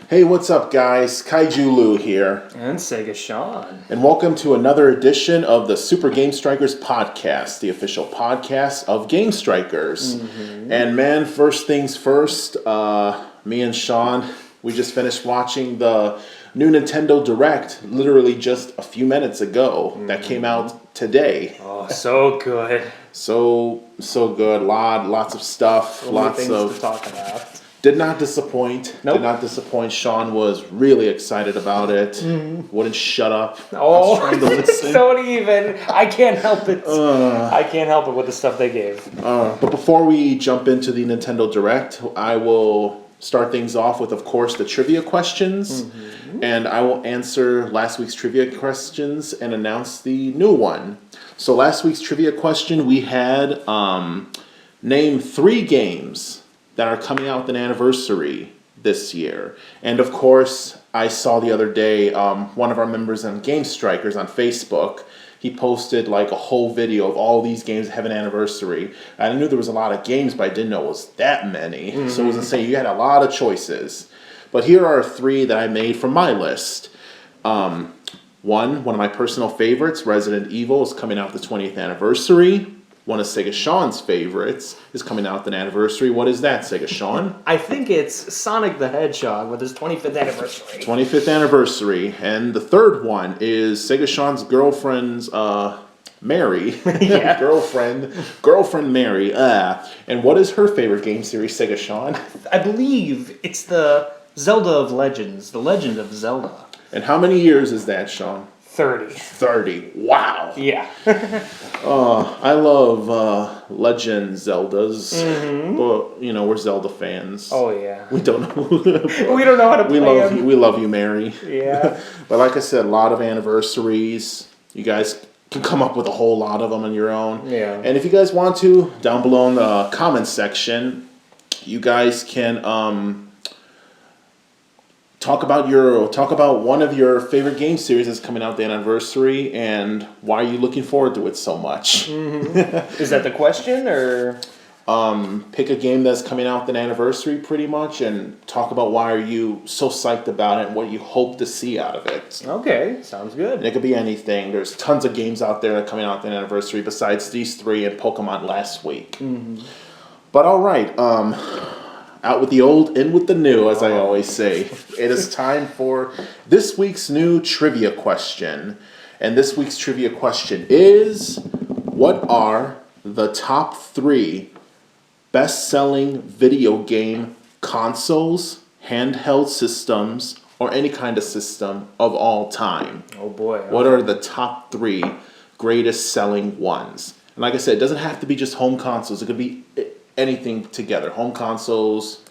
Hey, what's up, guys? Kaiju Lou here. And Sega Sean. And welcome to another edition of the Super Game Strikers podcast, the official podcast of Game Strikers. And man, first things first, me and Sean, we just finished watching the new Nintendo Direct literally just a few minutes ago. That came out today. Oh, so good. So good. Lots of stuff. Lots things of to talk about. Did not disappoint. Nope. Did not disappoint. Sean was really excited about it. Wouldn't shut up. I Oh, was trying to listen. don't even. I can't help it. I can't help it with the stuff they gave. But before we jump into the Nintendo Direct, I will start things off with, of course, the trivia questions. And I will answer last week's trivia questions and announce the new one. So last week's trivia question, we had name 3 games that are coming out with an anniversary this year. And of course, I saw the other day, one of our members on Game Strikers on Facebook, he posted like a whole video of all these games that have an anniversary. I knew there was a lot of games, but I didn't know it was that many. So it was insane. You had a lot of choices. But here are 3 that I made from my list. One of my personal favorites, Resident Evil, is coming out the 20th anniversary. One of Sega Sean's favorites is coming out with an anniversary. What is that, Sega Sean? I think it's Sonic the Hedgehog with his 25th anniversary. 25th anniversary. And the third one is Sega Sean's girlfriend's Mary. Yeah. girlfriend Mary. And what is her favorite game series, Sega Sean? I believe it's the Zelda of Legends, the Legend of Zelda. And how many years is that, Sean? 30. 30. Wow. Yeah. I love Legend Zeldas. But, you know, we're Zelda fans. Oh, yeah. We don't know. We don't know how to play them. We love you, Mary. Yeah. But like I said, a lot of anniversaries. You guys can come up with a whole lot of them on your own. Yeah. And if you guys want to, down below in the comments section, you guys can talk about one of your favorite game series that's coming out the anniversary and why are you looking forward to it so much. Is that the question, or? Pick a game that's coming out with an anniversary pretty much and talk about why are you so psyched about it and what you hope to see out of it. Okay, sounds good. And it could be anything. There's tons of games out there that are coming out with an anniversary besides these 3 and Pokemon last week. But all right, out with the old, in with the new, as I always say. It is time for this week's new trivia question. And this week's trivia question is, what are the top 3 best-selling video game consoles, handheld systems, or any kind of system of all time? Oh boy. Okay. What are the top 3 greatest selling ones? And like I said, it doesn't have to be just home consoles. It could be anything together. Home consoles,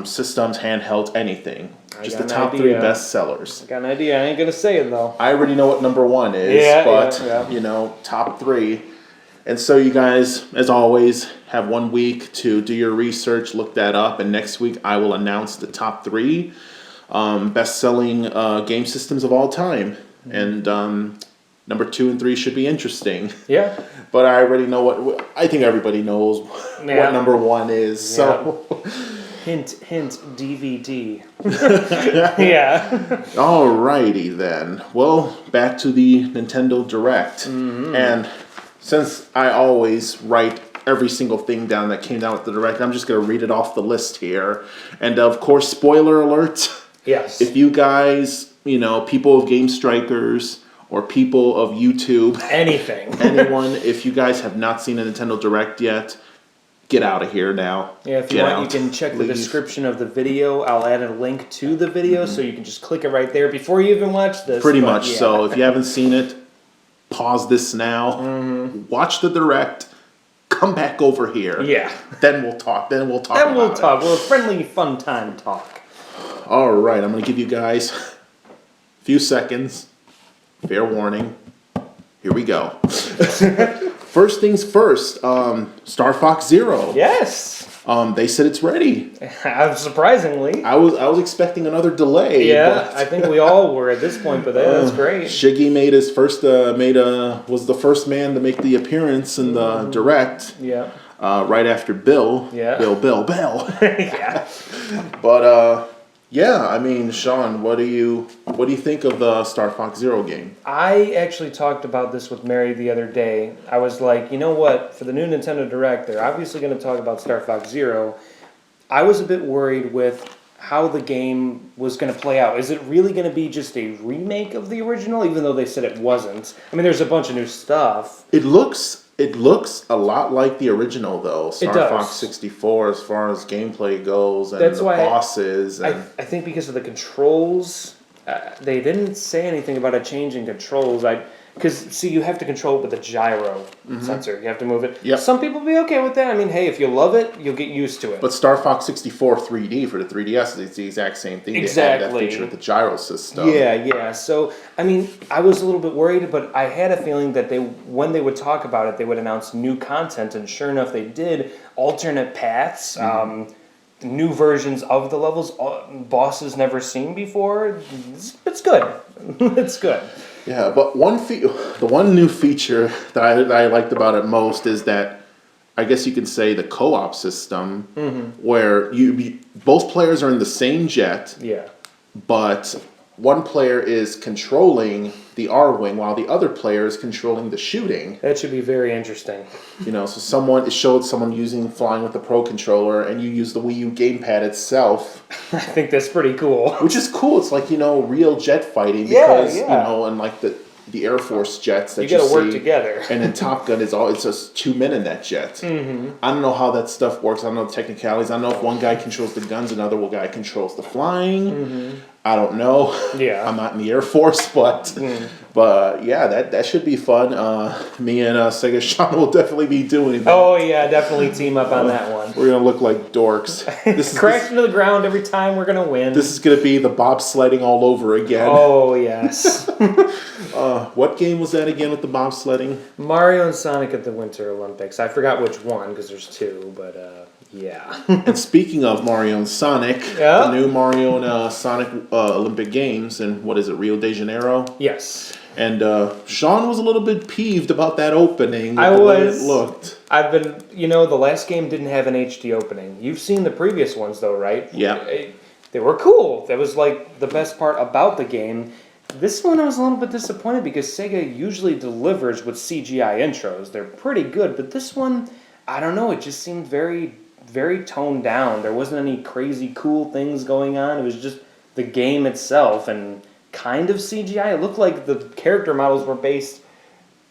systems, handhelds, anything. Just the top 3 best sellers. I got an idea. I ain't going to say it, though. I already know what number 1 is, but, you know, top 3. And so you guys, as always, have 1 week to do your research, look that up, and next week I will announce the top 3 best-selling game systems of all time. And number 2 and 3 should be interesting. Yeah. But I already know I think everybody knows what number 1 is. So hint, DVD. Yeah. Alrighty then. Well, back to the Nintendo Direct. And since I always write every single thing down that came down with the Direct, I'm just going to read it off the list here. And of course, spoiler alert. Yes. If you guys, you know, people of Game Strikers or people of YouTube, anyone, if you guys have not seen a Nintendo Direct yet, get out of here now. Yeah, if you want, you can check the description of the video. I'll add a link to the video, so you can just click it right there before you even watch this. Pretty much. Yeah. So if you haven't seen it, pause this now. Watch the Direct. Come back over here. Yeah. Then we'll talk. We'll a friendly, fun time talk. All right. I'm going to give you guys a few seconds. Fair warning. Here we go. First things first, Star Fox Zero. Yes. They said it's ready. Surprisingly. I was expecting another delay. Yeah, I think we all were at this point, but that's great. Shiggy made his first was the first man to make the appearance in the Direct. Yeah. Right after Bill. Yeah. Bill. Yeah. But Yeah, I mean, Sean, what do you think of the Star Fox Zero game? I actually talked about this with Mary the other day. I was like, you know what? For the new Nintendo Direct, they're obviously going to talk about Star Fox Zero. I was a bit worried with how the game was going to play out. Is it really going to be just a remake of the original, even though they said it wasn't? I mean, there's a bunch of new stuff. It looks a lot like the original though. Star Fox 64 as far as gameplay goes and That's the why bosses. I think because of the controls, they didn't say anything about a change in controls. Because, see, you have to control it with a gyro sensor. You have to move it. Yep. Some people will be okay with that. I mean, hey, if you love it, you'll get used to it. But Star Fox 64 3D for the 3DS is the exact same thing. Exactly. They had that feature with the gyro system. Yeah. So, I mean, I was a little bit worried, but I had a feeling that when they would talk about it, they would announce new content. And sure enough, they did. Alternate paths, new versions of the levels, bosses never seen before. It's good. It's good. Yeah, but the one new feature that I liked about it most is that I guess you could say the co-op system, where both players are in the same jet, but one player is controlling the R-wing while the other player is controlling the shooting. That should be very interesting. So it showed someone flying with the Pro Controller, and you use the Wii U gamepad itself. I think that's pretty cool. Which is cool. It's like, real jet fighting because, and like the Air Force jets that you gotta see. work together. And in Top Gun, it's just 2 men in that jet. I don't know how that stuff works. I don't know the technicalities. I don't know if one guy controls the guns, another guy controls the flying. I don't know. Yeah. I'm not in the Air Force, but yeah, that should be fun. Me and Sega Sean will definitely be doing that. Oh yeah, definitely team up on that one. We're gonna look like dorks. Crash into the ground every time. We're gonna win. This is gonna be the bobsledding all over again. Oh yes. What game was that again with the bobsledding? Mario and Sonic at the Winter Olympics. I forgot which one because there's two, but yeah. And speaking of Mario and Sonic, the new Mario and Sonic Olympic Games, and what is it, Rio de Janeiro? Yes. And Sean was a little bit peeved about that opening. The way it looked. I've been, the last game didn't have an HD opening. You've seen the previous ones though, right? Yeah. They were cool. That was like the best part about the game. This one I was a little bit disappointed because Sega usually delivers with CGI intros. They're pretty good, but this one, I don't know, it just seemed very, very toned down. There wasn't any crazy cool things going on. It was just the game itself and kind of CGI. It looked like the character models were based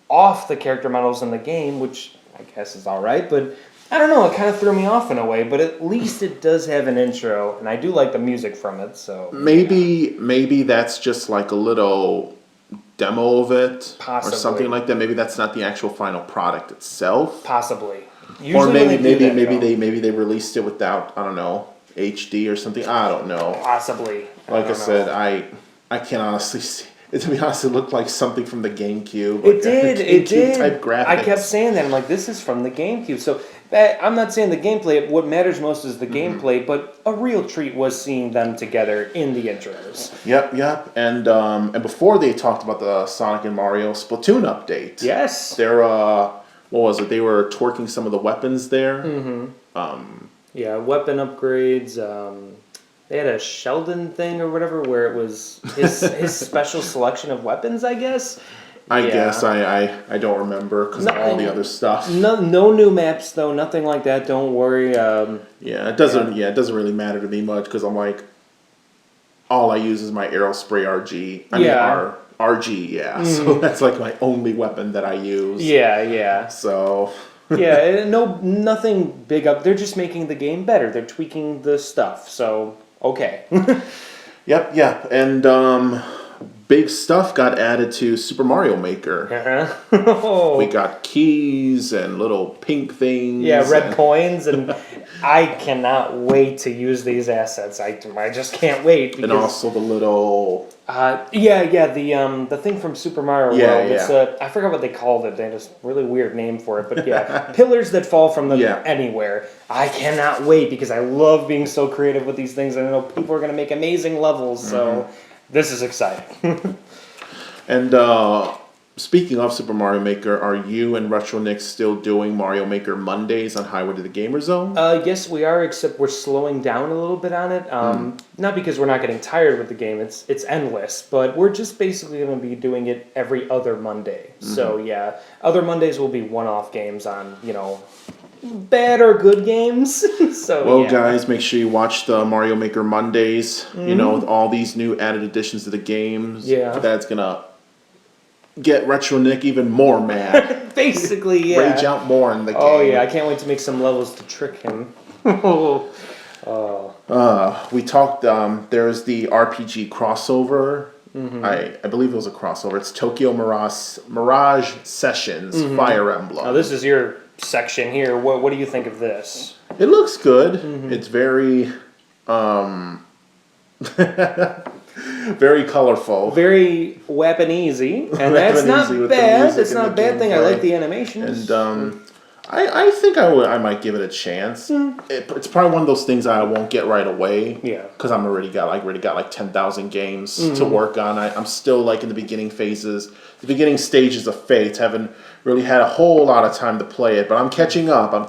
off the character models in the game, which I guess is alright, but I don't know, it kind of threw me off in a way, but at least it does have an intro, and I do like the music from it, so... Maybe that's just like a little demo of it. Possibly. Or something like that. Maybe that's not the actual final product itself. Possibly. Or maybe they released it without, I don't know, HD or something. I don't know. Possibly. Like I said, I can't honestly see. To be honest, it looked like something from the GameCube. It did. GameCube type graphics. I kept saying that. I'm like, this is from the GameCube. So I'm not saying the gameplay. What matters most is the gameplay. But a real treat was seeing them together in the intros. Yep. And before they talked about the Sonic and Mario Splatoon update. Yes. They're what was it? They were twerking some of the weapons there. Yeah, weapon upgrades. They had a Sheldon thing or whatever where it was his special selection of weapons, I guess. I guess I don't remember because of all the other stuff. No new maps though, nothing like that. Don't worry. It doesn't really matter to me much because I'm like, all I use is my Aerospray RG. RG. So that's like my only weapon that I use. Yeah. So. Nothing big up. They're just making the game better. They're tweaking the stuff. So okay. Yep. And big stuff got added to Super Mario Maker. We got keys and little pink things. Yeah, red coins, and I cannot wait to use these assets. I just can't wait. Because, and also the little. The thing from Super Mario World. It's I forgot what they called it. They had a really weird name for it, but pillars that fall from anywhere. I cannot wait because I love being so creative with these things, and I know people are going to make amazing levels. So this is exciting. And speaking of Super Mario Maker, are you and Retro Nick still doing Mario Maker Mondays on Highway to the Gamer Zone? Yes, we are, except we're slowing down a little bit on it. Not because we're not getting tired with the game, it's endless, but we're just basically going to be doing it every other Monday. So, yeah, other Mondays will be one-off games on, bad or good games. So, Well, yeah. guys, make sure you watch the Mario Maker Mondays. With all these new added additions to the games. Yeah. That's going to get Retro Nick even more mad. Basically, yeah. Rage out more in the game. Oh, yeah, I can't wait to make some levels to trick him. We talked, there's the RPG crossover. I believe it was a crossover. It's Tokyo Mirage Sessions Fire Emblem. Now, this is your section here. What do you think of this? It looks good. It's very, very colorful. Very weapon-easy, and that's not bad. It's not a bad thing. I like the animations. And I think I might give it a chance. It's probably one of those things I won't get right away. Yeah. Because I'm already got like 10,000 games to work on. I'm still like in the beginning phases, the beginning stages of Fate. Haven't really had a whole lot of time to play it, but I'm catching up. I'm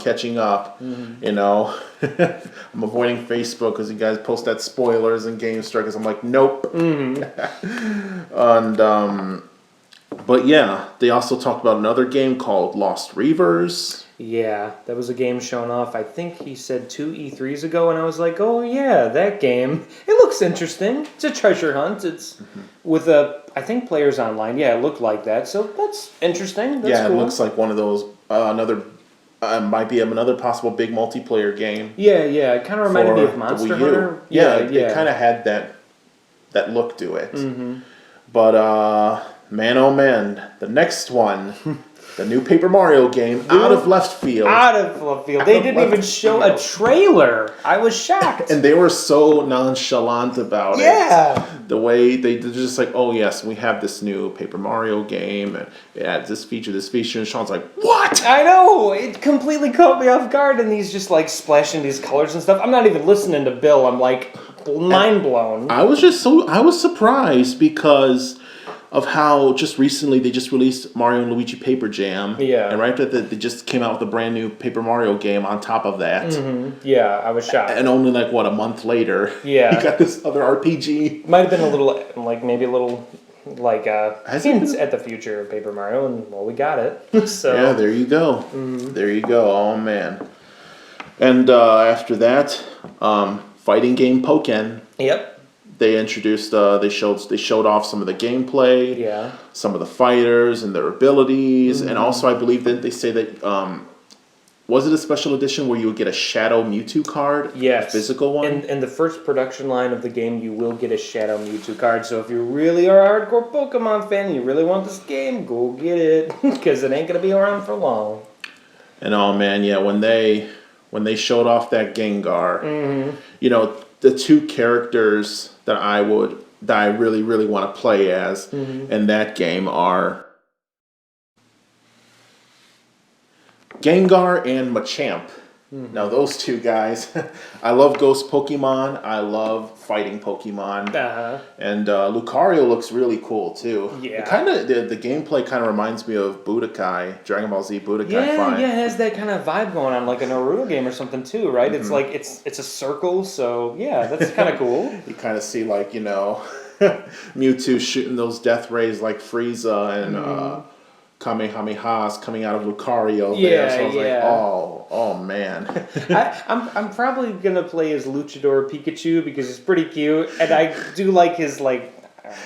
avoiding Facebook because you guys post that spoilers and game strikers. I'm like, nope. And but yeah, they also talked about another game called Lost Reavers. Yeah, that was a game shown off, I think he said 2 E3s ago, and I was like, oh yeah, that game. It looks interesting. It's a treasure hunt. It's with I think players online. Yeah, it looked like that. So that's interesting. That's cool. It looks like one of those, might be another possible big multiplayer game. Yeah, it kind of reminded me of Monster Hunter. It kind of had that look to it. But, man, oh man, the next one, the new Paper Mario game, out of left field. They didn't even show a trailer. I was shocked. And they were so nonchalant about it. The way they're just like, oh yes, we have this new Paper Mario game, and it adds this feature, and Sean's like, what? I know! It completely caught me off guard, and he's just like splashing these colors and stuff. I'm not even listening to Bill. I'm like, mind blown. I was surprised because of how just recently they just released Mario and Luigi Paper Jam. Yeah. And right after that, they just came out with a brand new Paper Mario game on top of that. Yeah, I was shocked. And only a month later, you got this other RPG. Might have been a little, hints at the future of Paper Mario, and well, we got it. So yeah, there you go. There you go. Oh man. And after that, fighting game Pokken. Yep. They introduced, they showed off some of the gameplay, some of the fighters and their abilities, and also I believe that they say that, was it a special edition where you would get a Shadow Mewtwo card? Yes. A physical one? In the first production line of the game, you will get a Shadow Mewtwo card, so if you really are a hardcore Pokemon fan and you really want this game, go get it, because it ain't going to be around for long. And oh man, yeah, when they showed off that Gengar, the two characters that I really, really want to play as in that game are Gengar and Machamp. Now those two guys, I love Ghost Pokemon. I love fighting Pokemon. And Lucario looks really cool too. Yeah. The gameplay kind of reminds me of Budokai, Dragon Ball Z Budokai. Yeah, it has that kind of vibe going on, like a Naruto game or something too, right? It's like it's a circle, so yeah, that's kind of cool. You kind of see Mewtwo shooting those death rays like Frieza and Kamehamehas coming out of Lucario there. So I was like, oh man. I'm probably gonna play as Luchador Pikachu because he's pretty cute, and I do like his I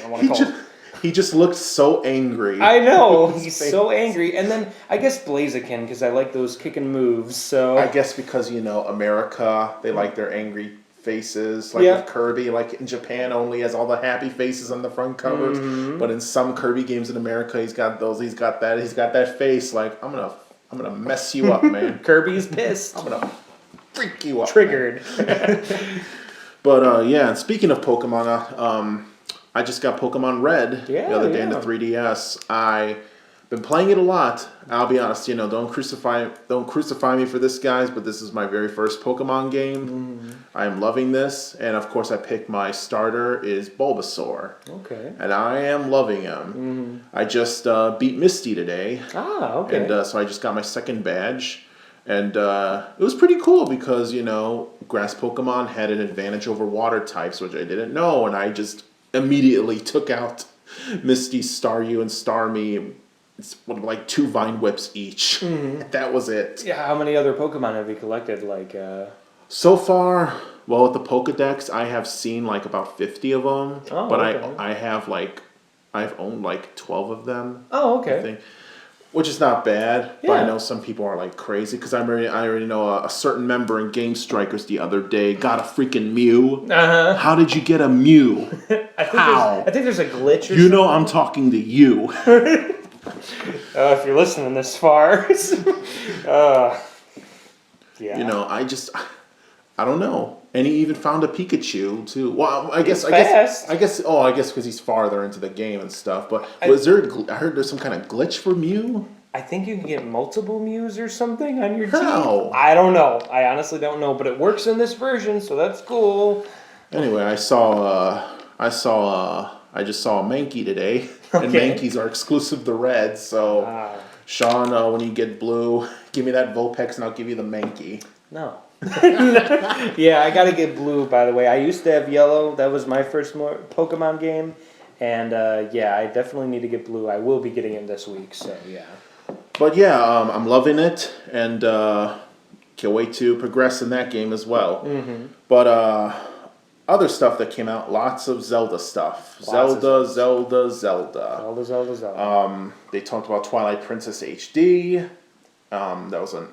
don't want to call it. He just looked so angry. I know, he's so angry. And then I guess Blaziken because I like those kicking moves. So I guess because America, they like their angry faces, with Kirby, in Japan only has all the happy faces on the front covers, but in some Kirby games in America, he's got that face I'm gonna mess you up, man. Kirby's pissed. I'm gonna freak you up. Triggered. But and speaking of Pokemon, I just got Pokemon Red the other day in the 3DS. I been playing it a lot. I'll be honest, don't crucify me for this, guys, but this is my very first Pokemon game. I am loving this, and of course I picked my starter is Bulbasaur. Okay. And I am loving him. I just beat Misty today. Ah, okay. And so I just got my second badge. And it was pretty cool because, grass Pokemon had an advantage over water types, which I didn't know, and I just immediately took out Misty, Staryu, and Starmie. It's like 2 Vine Whips each. That was it. Yeah, how many other Pokemon have you collected? So far, well, with the Pokedex, I have seen like about 50 of them. Oh, but okay. I've owned like 12 of them. Oh, okay. I think, which is not bad. Yeah. But I know some people are like crazy because I already know a certain member in Game Strikers the other day got a freaking Mew. Uh-huh. How did you get a Mew? I think there's a glitch or You know I'm talking to you. if you're listening this far. Yeah. I don't know. And he even found a Pikachu too. Well, I guess because he's farther into the game and stuff. But I heard there's some kind of glitch for Mew. I think you can get multiple Mews or something on your How? team. I don't know. I honestly don't know, but it works in this version, so that's cool. Anyway, I just saw a Mankey today. And Okay. Mankeys are exclusive to red, so Sean, when you get blue, give me that Vulpix and I'll give you the Mankey. No. Yeah, I gotta get blue, by the way. I used to have yellow. That was my first Pokemon game. And yeah, I definitely need to get blue. I will be getting it this week, so yeah. But yeah, I'm loving it, and can't wait to progress in that game as well. But other stuff that came out, lots of Zelda stuff. Zelda. They talked about Twilight Princess HD. That was an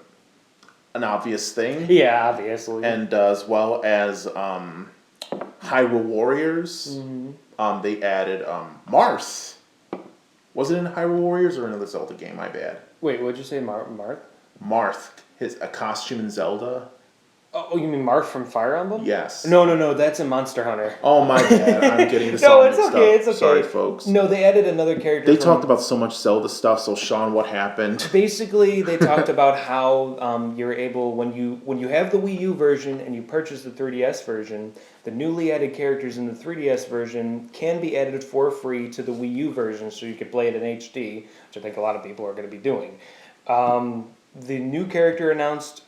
obvious thing. Yeah, obviously. And as well as Hyrule Warriors. They added Marth. Was it in Hyrule Warriors or another Zelda game? My bad. Wait, what'd you say, Marth? Marth. A costume in Zelda. Oh, you mean Marth from Fire Emblem? Yes. No, that's in Monster Hunter. Oh my bad, I'm getting this No, all it's mixed okay, up. it's okay. Sorry, folks. No, they added another character. They talked about so much Zelda stuff. So Sean, what happened? Basically, they talked about how you're able when you have the Wii U version and you purchase the 3DS version, the newly added characters in the 3DS version can be added for free to the Wii U version, so you can play it in HD, which I think a lot of people are going to be doing. The new character announced,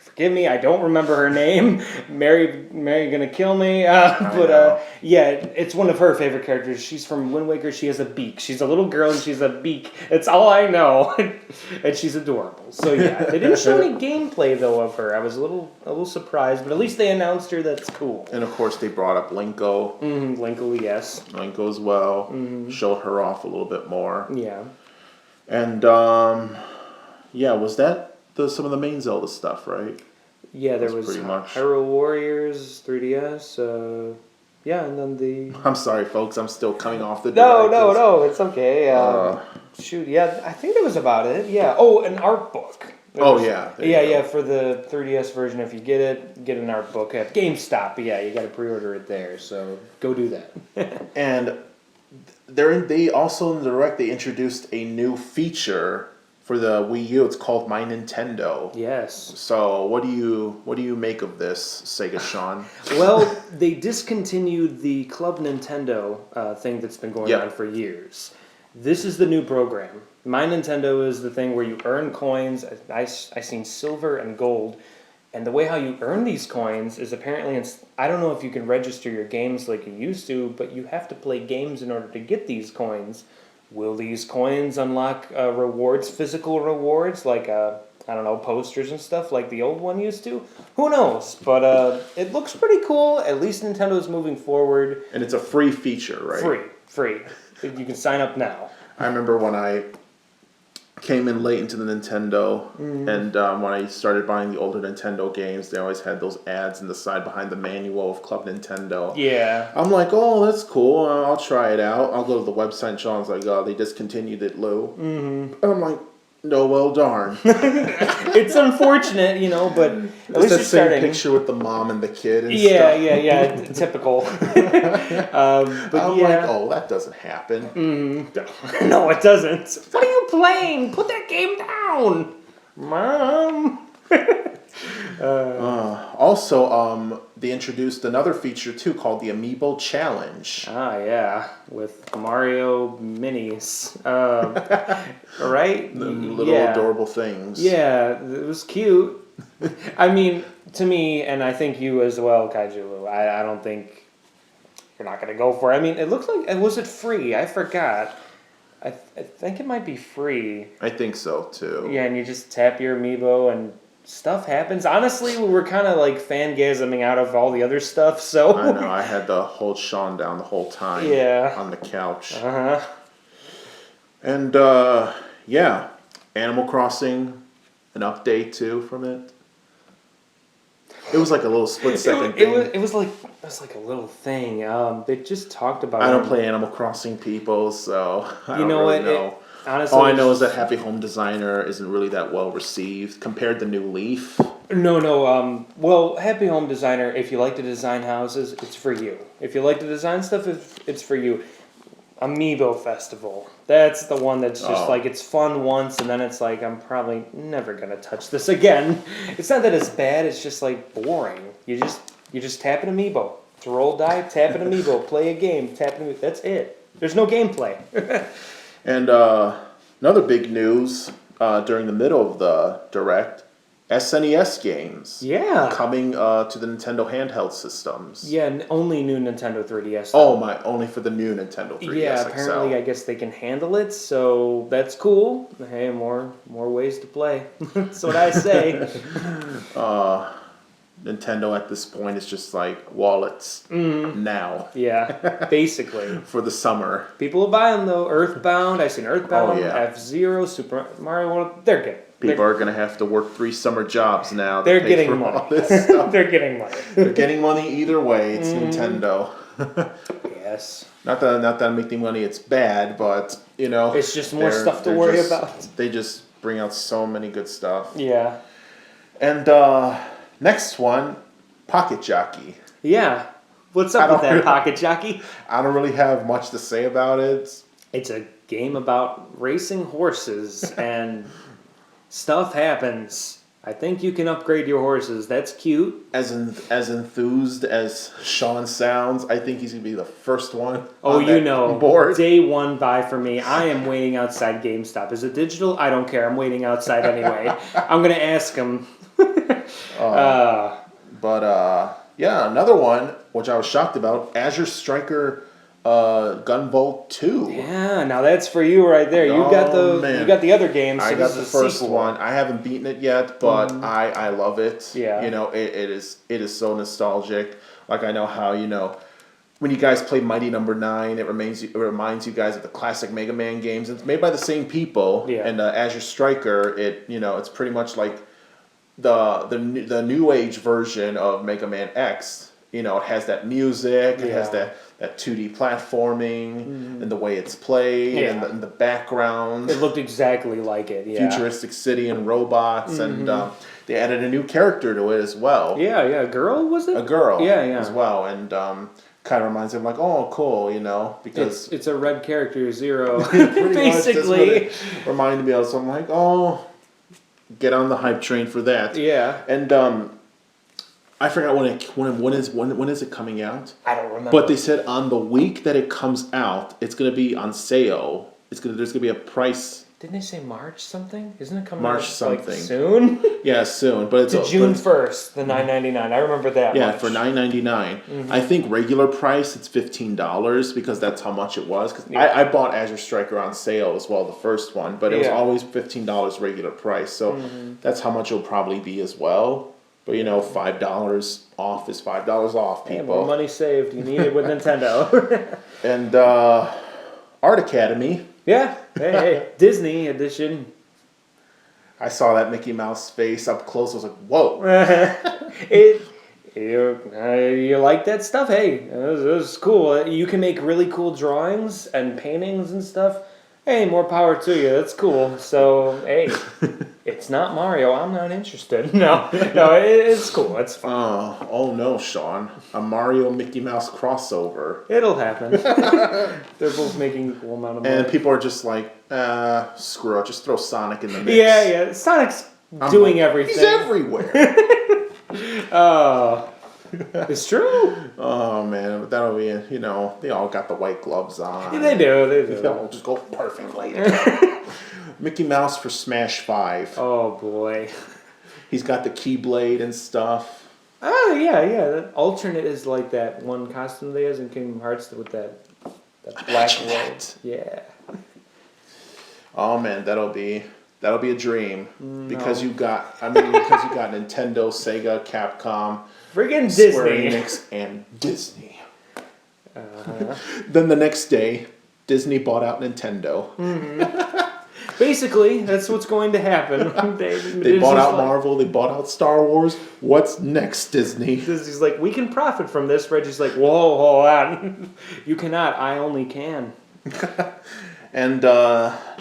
forgive me, I don't remember her name. Mary gonna kill me. Yeah, it's one of her favorite characters. She's from Wind Waker. She has a beak. She's a little girl and she's a beak. That's all I know, and she's adorable. So yeah, they didn't show any gameplay though of her. I was a little surprised, but at least they announced her. That's cool. And of course, they brought up Linko. Linko, yes. Linko as well. Showed her off a little bit more. Yeah. And yeah, was that some of the main Zelda stuff, right? Yeah, there was pretty much Hyrule Warriors, 3DS, yeah, and then the... I'm sorry, folks, I'm still coming off the No, it's okay. Shoot, yeah, I think that was about it, yeah. Oh, an art book. Yeah. Yeah, for the 3DS version, if you get it, get an art book at GameStop. But yeah, you got to pre-order it there, so go do that. And they also in the Direct, they introduced a new feature for the Wii U. It's called My Nintendo. Yes. So what do you make of this, Sega Sean? Well, they discontinued the Club Nintendo thing that's been going on for years. This is the new program. My Nintendo is the thing where you earn coins. I seen silver and gold. And the way how you earn these coins is apparently, I don't know if you can register your games like you used to, but you have to play games in order to get these coins. Will these coins unlock rewards, physical rewards, like, I don't know, posters and stuff like the old one used to? Who knows? But it looks pretty cool. At least Nintendo's moving forward. And it's a free feature, right? Free. You can sign up now. I remember when I came in late into the Nintendo, and when I started buying the older Nintendo games, they always had those ads in the side behind the manual of Club Nintendo. Yeah. I'm like, oh, that's cool. I'll try it out. I'll go to the website, and Sean's like, oh, they discontinued it, Lou. And I'm like, No, well, darn. It's unfortunate, but at It's least that you're same starting. picture with the mom and the kid and Yeah, stuff. yeah, typical. But I'm yeah. like, oh, that doesn't happen. No, it doesn't. What are you playing? Put that game down, Mom. Also, they introduced another feature too called the Amiibo Challenge. Ah, yeah, with Mario minis. Right? Little adorable things. Yeah, it was cute. I mean, to me, and I think you as well, Kaiju. I don't think you're not gonna go for it. I mean, it looks like was it free? I forgot. I think it might be free. I think so too. Yeah, and you just tap your amiibo and stuff happens. Honestly, we were kind of like fangasming out of all the other stuff, so. I know, I had to hold Sean down the whole time on the couch. Uh-huh. And, yeah, Animal Crossing, an update too from it. It was like a little split-second thing. It was like a little thing. They just talked about I don't play Animal Crossing, people, so I don't really know. Honestly, All I know is that Happy Home Designer isn't really that well received compared to New Leaf. No. Well, Happy Home Designer, if you like to design houses, it's for you. If you like to design stuff, it's for you. Amiibo Festival. That's the one that's just like, it's fun once, and then it's like, I'm probably never gonna touch this again. It's not that it's bad, it's just like boring. You just tap an Amiibo. It's a roll die, tap an Amiibo, play a game, tap an Amiibo. That's it. There's no gameplay. And another big news during the middle of the Direct, SNES games. Yeah. Coming to the Nintendo handheld systems. Yeah, only new Nintendo 3DS. Oh my, only for the new Nintendo 3DS Yeah, XL. apparently I guess they can handle it, so that's cool. Hey, more ways to play. That's what I say. Nintendo at this point is just like wallets now Yeah, basically. for the summer. People will buy them though. Earthbound, I've seen Earthbound, Oh, yeah. F-Zero, Super Mario World. They're good. People are gonna have to work 3 summer jobs now. To They're pay getting for money. all this stuff. They're getting money. They're getting money either way. It's Nintendo. Yes. Not that making money it's bad, but It's just more stuff to they're worry just- about. They just bring out so many good stuff. Yeah. And next one, Pocket Jockey. Yeah. What's up with that, Pocket Jockey? I don't really have much to say about it. It's a game about racing horses and stuff happens. I think you can upgrade your horses. That's cute. As enthused as Sean sounds, I think he's gonna be the first one. Oh, on that board. Day one buy for me. I am waiting outside GameStop. Is it digital? I don't care. I'm waiting outside anyway. I'm gonna ask him. Yeah, another one which I was shocked about: Azure Striker, Gunvolt 2. Yeah, now that's for you right there. You got the other games. So I got this the is a first sequel. one. I haven't beaten it yet, but I love it. Yeah. It is so nostalgic. Like I know how when you guys play Mighty Number 9, it reminds you guys of the classic Mega Man games. It's made by the same people. Yeah. And Azure Striker, it's pretty much like the new age version of Mega Man X. It has that music, it has that 2D platforming, and the way it's played, and the background. It looked exactly like it. Yeah. Futuristic city and robots, and they added a new character to it as well. Yeah. A girl, was it? A girl. Yeah. As well, and kind of reminds me of oh, cool, because It's a red character, Zero. basically reminded me of. So I'm like, oh, get on the hype train for that. Yeah. And I forgot when is it coming out? I don't remember. But they said on the week that it comes out, it's gonna be on sale. There's gonna be a price. Didn't they say March something? Isn't it coming March out something. soon? Yeah, soon. But it's to June 1st, the $9.99. I remember that. Yeah, much. for $9.99. I think regular price it's $15 because that's how much it was. Because I bought Azure Striker on sale as well, the first one, but it was always $15 regular price. So that's how much it'll probably be as well. But $5 off is $5 off, people. More money saved. You need it with Nintendo. And Art Academy. Yeah. Hey, Disney edition. I saw that Mickey Mouse face up close. I was like, whoa. You like that stuff? Hey, this is cool. You can make really cool drawings and paintings and stuff. Hey, more power to you. That's cool. So, hey, it's not Mario. I'm not interested. No, it's cool. It's fine. Oh no, Sean. A Mario Mickey Mouse crossover. It'll happen. They're both making equal amount of money. And people are just like, screw it, just throw Sonic in the mix. Yeah. Sonic's doing everything. He's everywhere. Oh, it's true. Oh man, but that'll be, they all got the white gloves on. Yeah, they do. They'll just go perfectly. Mickey Mouse for Smash 5. Oh boy. He's got the Keyblade and stuff. Oh yeah. That alternate is like that one costume they has in Kingdom Hearts with that black robe. Yeah. Oh man, that'll be a dream. Because you got Nintendo, Sega, Capcom, Friggin' Square Disney. Enix, and Disney. Then the next day, Disney bought out Nintendo. Basically, that's what's going to happen. They bought out Marvel. They bought out Star Wars. What's next, Disney? Disney's like, we can profit from this. Reggie's like, whoa, hold on. You cannot. I only can. And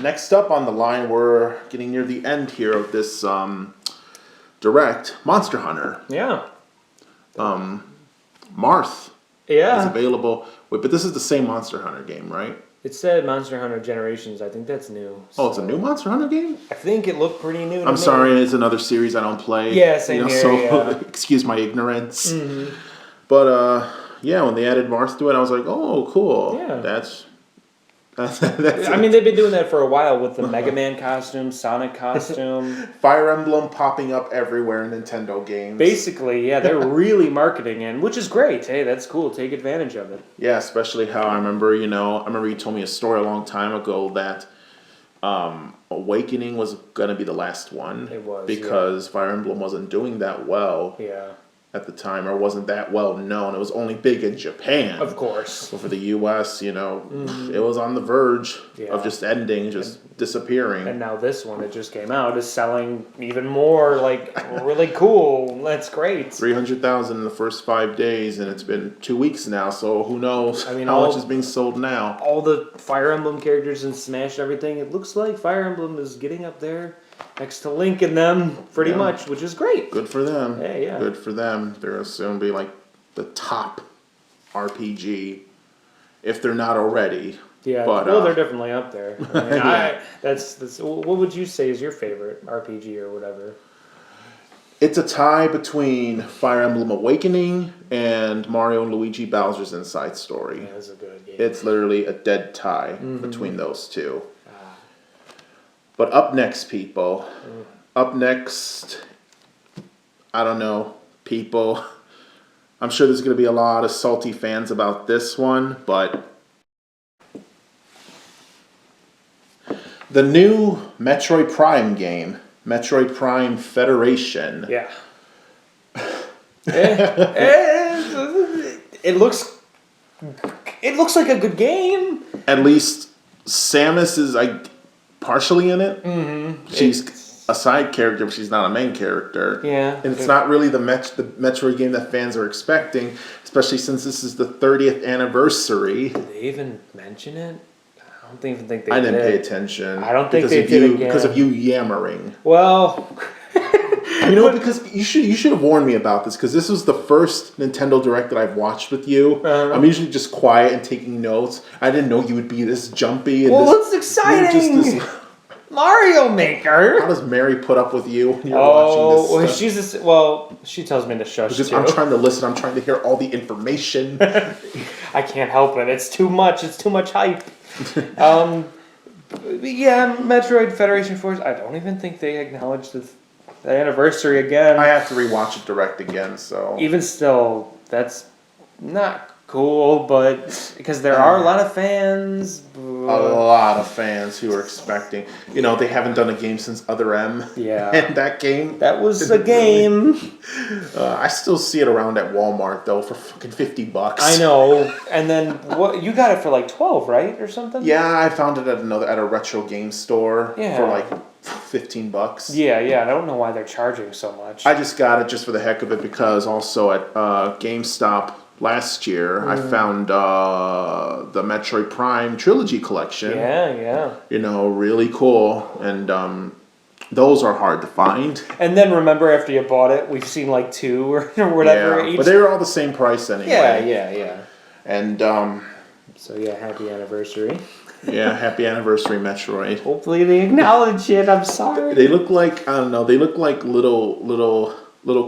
next up on the line, we're getting near the end here of this direct. Monster Hunter. Yeah. Marth is Yeah. available. Wait, but this is the same Monster Hunter game, right? It said Monster Hunter Generations. I think that's new. Oh, it's a new Monster Hunter game? I think it looked pretty new to I'm me. sorry, it's another series I don't play. Yeah, same here, So yeah. excuse my ignorance. But when they added Marth to it, I was like, oh, cool. Yeah. That's I mean, they've been doing that for a while with the Mega Man costume, Sonic costume. Fire Emblem popping up everywhere in Nintendo games. Basically, yeah, they're really marketing in, which is great. Hey, that's cool. Take advantage of it. Yeah, especially how I remember you told me a story a long time ago that Awakening was going to be the last one. It was, because Fire Emblem wasn't doing that well Yeah. at the time, or wasn't that well known. It was only big in Japan. Of course. But for the U.S., it was on the verge Yeah. of just ending, disappearing. And now this one that just came out is selling even more, like, really cool. That's great. 300,000 in the first 5 days, and it's been 2 weeks now, so who knows I mean, how much is being sold now. All the Fire Emblem characters and Smash everything, it looks like Fire Emblem is getting up there next to Link and them pretty much, which is great. Good for them. Yeah. Good for them. They'll soon be like the top RPG, if they're not already. Yeah, But, well, they're definitely up there. I mean, Yeah. that's. What would you say is your favorite RPG or whatever? It's a tie between Fire Emblem Awakening and Mario and Luigi Bowser's Inside Story. Yeah, that's a good game. It's literally a dead tie between those two. But up next, people. Up next, I don't know, people. I'm sure there's going to be a lot of salty fans about this one, but the new Metroid Prime game, Metroid Prime Federation. Yeah. It looks like a good game. At least Samus is partially in it. Mm-hmm. She's a side character, but she's not a main character. Yeah. And it's not really the Metroid game that fans are expecting, especially since this is the 30th anniversary. Did they even mention it? I don't even think they I did. didn't pay attention. I don't think they did again. Because of you yammering. Well... Because you should have warned me about this, because this was the first Nintendo Direct that I've watched with you. I'm usually just quiet and taking notes. I didn't know you would be this jumpy. And it's exciting! Mario Maker! How does Mary put up with you when you're watching this well, she tells me to shush Because too. I'm trying to listen. I'm trying to hear all the information. I can't help it. It's too much. It's too much hype. Yeah, Metroid Federation Force. I don't even think they acknowledged the anniversary again. I have to rewatch it Direct again, so... Even still, that's not cool, but... Because there are a lot of fans. A lot of fans who are expecting... they haven't done a game since Other M. Yeah. And that game... That was a game. I still see it around at Walmart, though, for fucking $50. I know. And then, what? You got it for like 12, right? Or something? Yeah, I found it at a retro game store Yeah. for like $15. Yeah, I don't know why they're charging so much. I just got it just for the heck of it, because also at GameStop last year, I found the Metroid Prime Trilogy Collection. Yeah. Really cool. And those are hard to find. And then remember, after you bought it, we've seen like 2 or whatever. Yeah, each. but they were all the same price anyway. Yeah. And so yeah, happy anniversary. Yeah, happy anniversary, Metroid. Hopefully they acknowledge it. I'm sorry. They look like, I don't know, they look like little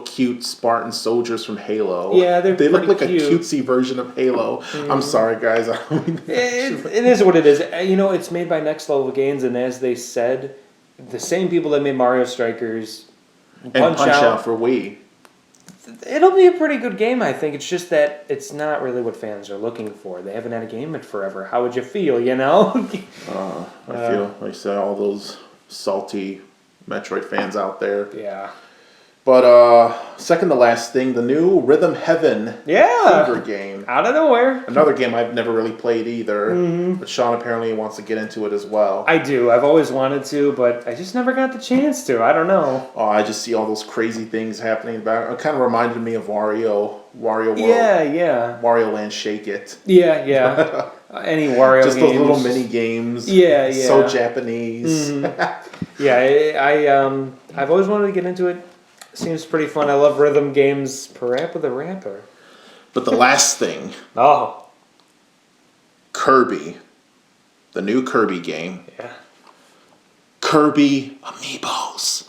cute Spartan soldiers from Halo. Yeah, they look like cute. a cutesy version of Halo. I'm sorry, guys. I don't mean it is what it is. It's made by Next Level Games, and as they said, the same people that made Mario Strikers and Punch Out for Wii. It'll be a pretty good game, I think. It's just that it's not really what fans are looking for. They haven't had a game in forever. How would you feel, I feel like I said, all those salty Metroid fans out there. Yeah. But second to last thing, the new Rhythm Heaven Fever game. Out of nowhere. Another game I've never really played either. But Sean apparently wants to get into it as well. I do. I've always wanted to, but I just never got the chance to. I don't know. Oh, I just see all those crazy things happening. It kind of reminded me of Wario World. Yeah. Wario Land Shake It. Yeah. Any Wario just games. Those little mini games. Yeah. So Japanese. Yeah, I've always wanted to get into it. Seems pretty fun. I love rhythm games. Parappa the Rapper. But the last thing. Kirby. The new Kirby game. Yeah. Kirby Amiibos.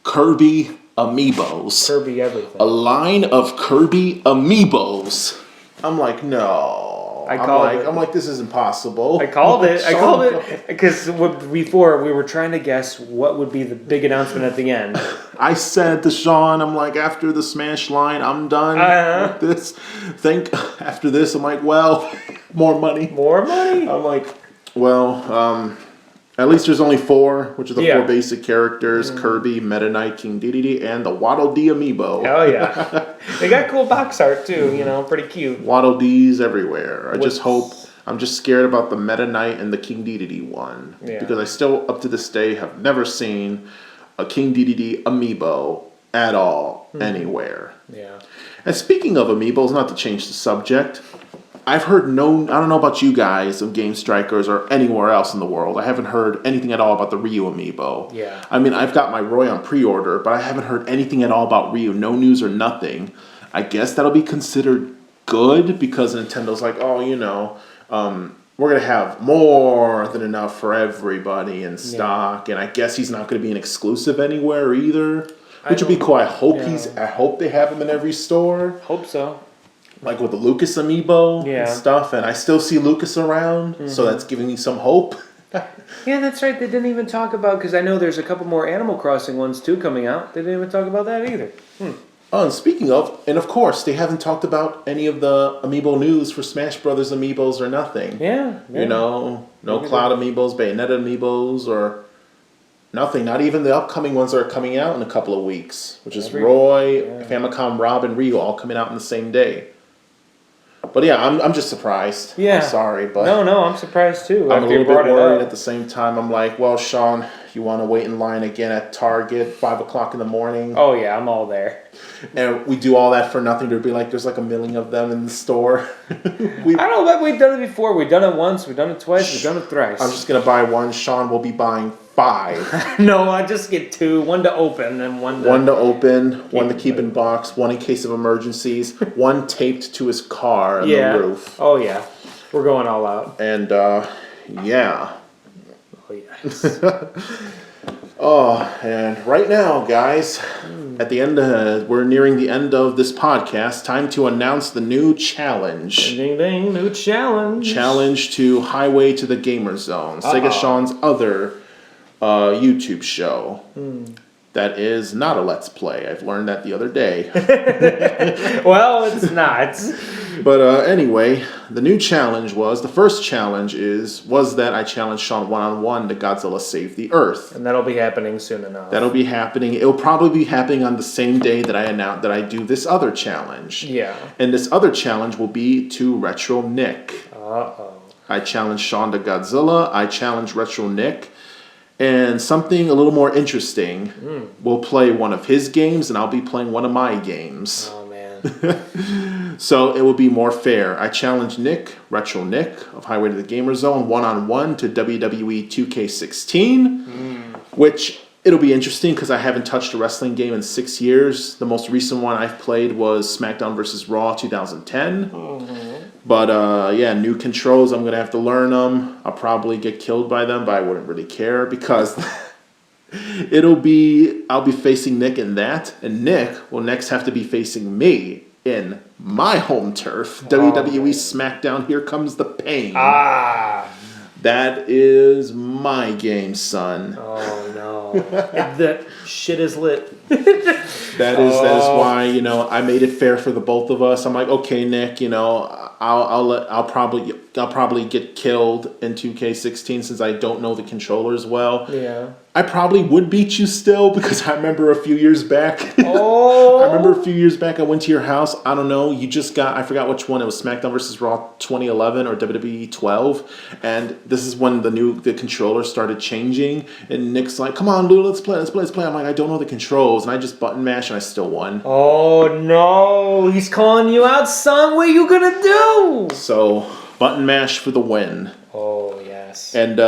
Kirby Amiibos. Kirby everything. A line of Kirby Amiibos. I'm like, no. I'm like, this is impossible. I called it because before we were trying to guess what would be the big announcement at the end. I said to Sean, I'm like, after the Smash line, I'm done with this. After this, I'm like, well, more money. More money? I'm like, well, at least there's only 4, which are the 4 basic characters: Kirby, Meta Knight, King Dedede, and the Waddle Dee amiibo. Oh yeah, they got cool box art too. Pretty cute. Waddle Dees everywhere. I'm just scared about the Meta Knight and the King Dedede one because I still, up to this day, have never seen a King Dedede amiibo at all anywhere. Yeah. And speaking of amiibos, not to change the subject. I've heard I don't know about you guys of Game Strikers or anywhere else in the world. I haven't heard anything at all about the Ryu amiibo. Yeah. I mean, I've got my Roy on pre-order, but I haven't heard anything at all about Ryu. No news or nothing. I guess that'll be considered good because Nintendo's like, we're going to have more than enough for everybody in stock. And I guess he's not going to be an exclusive anywhere either, which would be cool. I hope they have him in every store. Hope so. Like with the Lucas amiibo and stuff, and I still see Lucas around, so that's giving me some hope. Yeah, that's right. They didn't even talk about, because I know there's a couple more Animal Crossing ones too coming out. They didn't even talk about that either. Oh, and speaking of, and of course, they haven't talked about any of the amiibo news for Smash Brothers amiibos or nothing. Yeah. No Cloud amiibos, Bayonetta amiibos, or nothing. Not even the upcoming ones that are coming out in a couple of weeks, which is Roy, Famicom, Rob, and Ryu all coming out on the same day. But yeah, I'm just surprised. Yeah. I'm sorry, but no, I'm surprised too. I'm a little bit worried at the same time. I'm like, well, Sean, you want to wait in line again at Target 5 o'clock in the morning? Oh yeah, I'm all there. And we do all that for nothing to be like, there's like a million of them in the store. I don't know, but we've done it before. We've done it once, we've done it twice, we've done it thrice. I'm just gonna buy one. Sean will be buying 5. No, I just get 2. One to open and one to open, one to keep in box, one in case of emergencies, one taped to his car on the roof. Oh yeah, we're going all out. And Oh yes. And right now, guys, at the end, we're nearing the end of this podcast. Time to announce the new challenge. Ding ding, new challenge. Challenge to Highway to the Gamer Zone, Sega Sean's other YouTube show. That is not a Let's Play. I've learned that the other day. Well, it's not. But anyway, the new challenge the first challenge was that I challenged Sean one-on-one to Godzilla Save the Earth. And that'll be happening soon enough. That'll be happening. It'll probably be happening on the same day that I announce that I do this other challenge. Yeah. And this other challenge will be to Retro Nick. Uh-oh. I challenged Sean to Godzilla. I challenged Retro Nick. And something a little more interesting, we'll play one of his games and I'll be playing one of my games. Oh man. So it will be more fair. I challenge Nick, Retro Nick of Highway to the Gamer Zone, 1-on-1 to WWE 2K16, which it'll be interesting because I haven't touched a wrestling game in 6 years. The most recent one I've played was SmackDown vs. Raw 2010. But yeah, new controls, I'm going to have to learn them. I'll probably get killed by them, but I wouldn't really care because I'll be facing Nick in that, and Nick will next have to be facing me in my home turf, WWE SmackDown. Here Comes the Pain. That is my game, son. Oh no, that shit is lit. That is why I made it fair for the both of us. I'm like, okay, Nick, I'll probably get killed in 2K16 since I don't know the controllers well. Yeah. I probably would beat you still because I remember a few years back. Oh. I went to your house. I don't know. I forgot which one. It was SmackDown vs. Raw 2011 or WWE 12. And this is when the controller started changing. And Nick's like, come on, Lou, let's play. I'm like, I don't know the controls. And I just button mash and I still won. Oh no, he's calling you out, son. What are you gonna do? So, button mash for the win. Oh, yes. And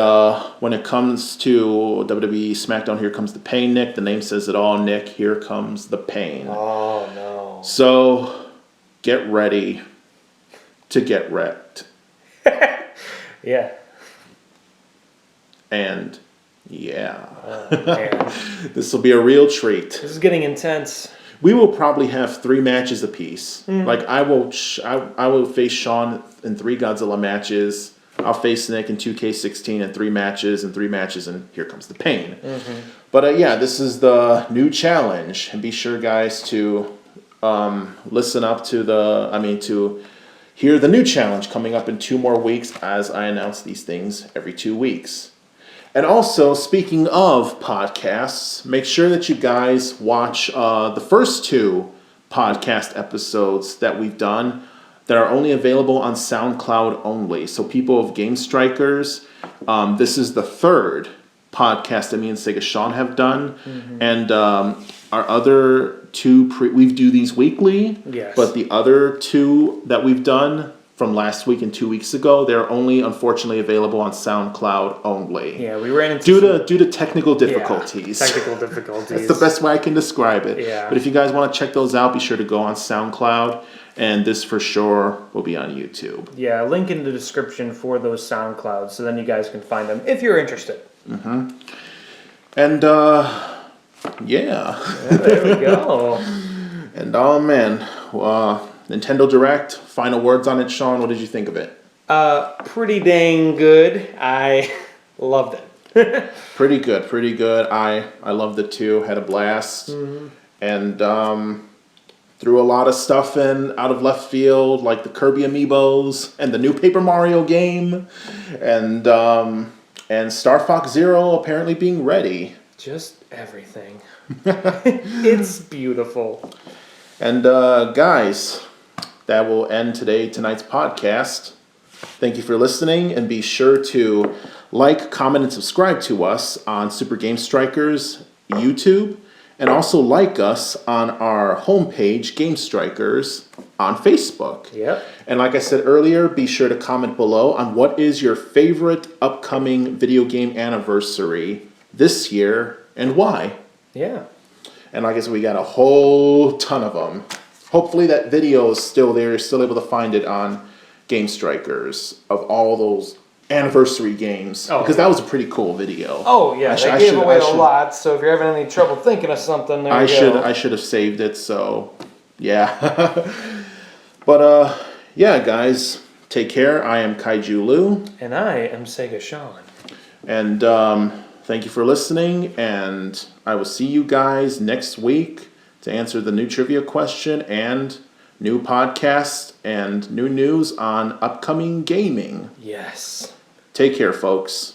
when it comes to WWE SmackDown, Here Comes the Pain, Nick. The name says it all, Nick. Here comes the pain. Oh, no. So, get ready to get wrecked. Yeah. And, yeah. Oh, man. This will be a real treat. This is getting intense. We will probably have 3 matches apiece. Like, I will face Sean in 3 Godzilla matches. I'll face Nick in 2K16 in 3 matches, and 3 matches, and Here Comes the Pain. But yeah, this is the new challenge, and be sure, guys, to listen up to hear the new challenge coming up in 2 more weeks as I announce these things every 2 weeks. And also, speaking of podcasts, make sure that you guys watch the first 2 podcast episodes that we've done that are only available on SoundCloud only. So people of Game Strikers, this is the 3rd podcast that me and Sega Sean have done. And our other 2, we do these weekly. Yes. But the other 2 that we've done from last week and 2 weeks ago, they're only unfortunately available on SoundCloud only. Yeah, we ran into due to technical difficulties. Yeah, technical difficulties. That's the best way I can describe it. Yeah. But if you guys want to check those out, be sure to go on SoundCloud, and this for sure will be on YouTube. Yeah, link in the description for those SoundClouds, so then you guys can find them if you're interested. And yeah. There we go. And oh man, Nintendo Direct. Final words on it, Sean. What did you think of it? Pretty dang good. I loved it. Pretty good. I loved it too. Had a blast. And threw a lot of stuff in out of left field, like the Kirby Amiibos and the new Paper Mario game, and Star Fox Zero apparently being ready. Just everything. It's beautiful. And guys, that will end tonight's podcast. Thank you for listening, and be sure to like, comment, and subscribe to us on Super Game Strikers YouTube, and also like us on our homepage, Game Strikers, on Facebook. Yep. And like I said earlier, be sure to comment below on what is your favorite upcoming video game anniversary this year and why. Yeah. And like I said, we got a whole ton of them. Hopefully that video is still there. You're still able to find it on Game Strikers of all those anniversary games. Oh, because that was a pretty cool video. Oh, yeah. They gave away a lot, so if you're having any trouble thinking of something, I should have saved it, so yeah. But yeah, guys, take care. I am Kaiju Lou. And I am Sega Sean. And thank you for listening, and I will see you guys next week to answer the new trivia question and new podcast and new news on upcoming gaming. Yes. Take care, folks.